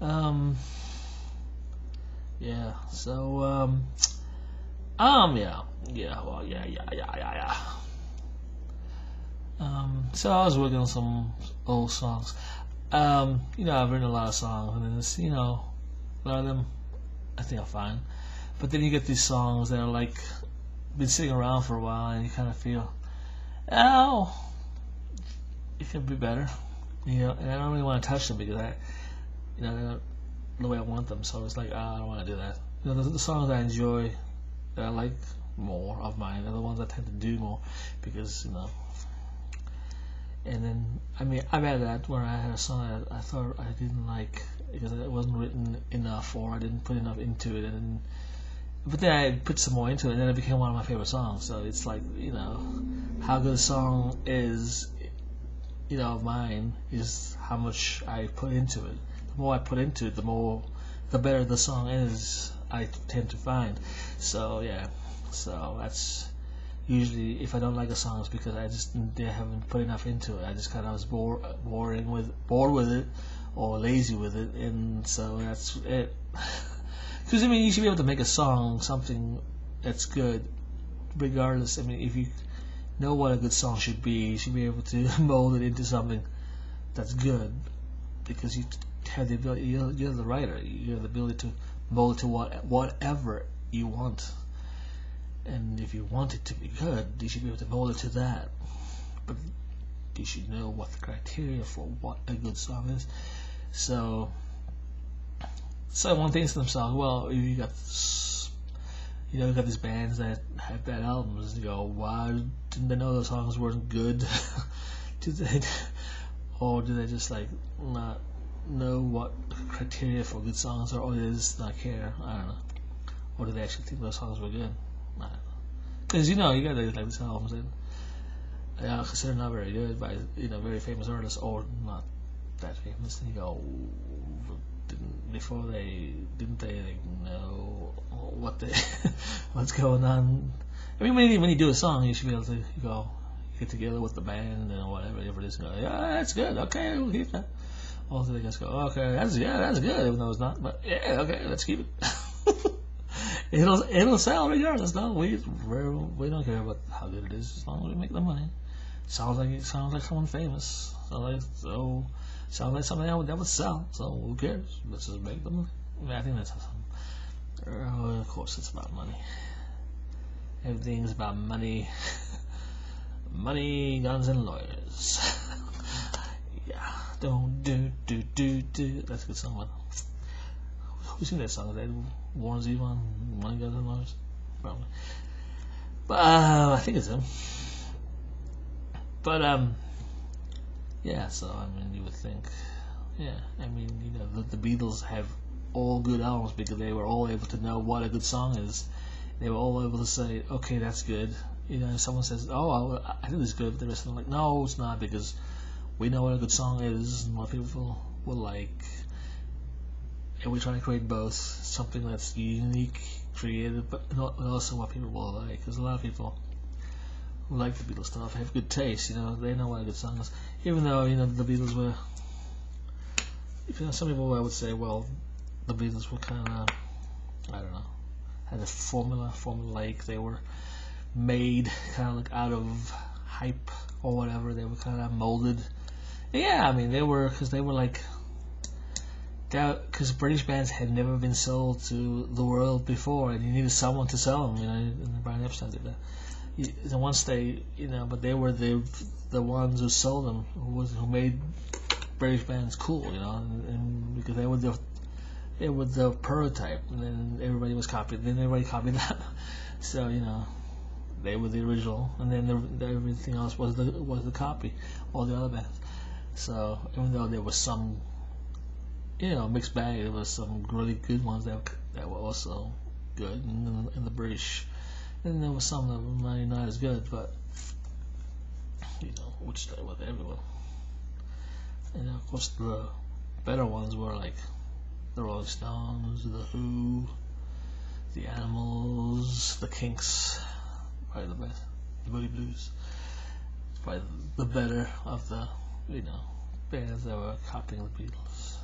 Um, yeah. So yeah, yeah. Well, yeah. So I was working on some old songs. I've written a lot of songs, and it's, a lot of them I think are fine. But then you get these songs that are like been sitting around for a while, and you kind of feel, oh, it could be better. And I don't really want to touch them because they're not the way I want them. So it's like, I don't want to do that. The songs I enjoy, that I like more of mine, are the ones I tend to do more because And then I've had that where I had a song that I thought I didn't like because it wasn't written enough or I didn't put enough into it, but then I put some more into it, and then it became one of my favorite songs. So it's like, how good a song is, of mine is how much I put into it. The more I put into it, the better the song is, I tend to find. So yeah, so that's usually, if I don't like a song, it's because they haven't put enough into it. I just kind of was bored with it, or lazy with it, and so that's it. Because you should be able to make a song something that's good, regardless. If you know what a good song should be, you should be able to mold it into something that's good, because you have the ability. You're the writer. You have the ability to mold it to whatever you want. And if you want it to be good, you should be able to mold it to that. But you should know what the criteria for what a good song is. So one thinks to themselves, well, you got these bands that have bad albums. You go, why didn't they know those songs weren't good? Or do they just not know what criteria for good songs are, or they just not care? I don't know. Or do they actually think those songs were good? Because you got these albums that are considered not very good by very famous artists, or not that famous. And you go, didn't they know what's going on? When you do a song, you should be able to get together with the band and whatever it is. Go, yeah, that's good. Okay, we'll keep that. All the guys go, okay, that's good, even though it's not. But yeah, okay, let's keep it. It'll sell regardless. No, we don't care about how good it is as long as we make the money. Sounds like someone famous. Sounds like something that would sell. So who cares? Let's just make the money. I think that's awesome. Of course, it's about money. Everything's about money. Money, guns, and lawyers. Yeah. Don't do. That's a good song. Who sing that song? Is that Warren Zevon? Money, Guns, and Lawyers? Probably. But I think it's him. But yeah. So you would think, yeah. The Beatles have all good albums because they were all able to know what a good song is. They were all able to say, okay, that's good. If someone says, oh, I think it's good, but the rest of them are like, no, it's not, because we know what a good song is and what people will like. And we try to create both something that's unique, creative, but also what people will like. Because a lot of people who like the Beatles stuff have good taste. They know what a good song is. Even though the Beatles were, some people would say, well, the Beatles were kind of, I don't know, had a formulaic. They were made kind of out of hype or whatever. They were kind of molded. Yeah, they were, because they were like. Because British bands had never been sold to the world before, and you needed someone to sell them. And Brian Epstein did that. Once they, but they were the ones who sold them, who made British bands cool. And because they were the prototype, and then everybody was copied. Then everybody copied that. So they were the original, and then everything else was the copy, all the other bands. So even though there was some mixed bag. There was some really good ones that were also good in the British, and there was some that were not as good, but which they were everyone. And of course the better ones were like the Rolling Stones, the Who, the Animals, the Kinks, probably the best, the Moody Blues. It's probably the better of the bands that were copying the Beatles.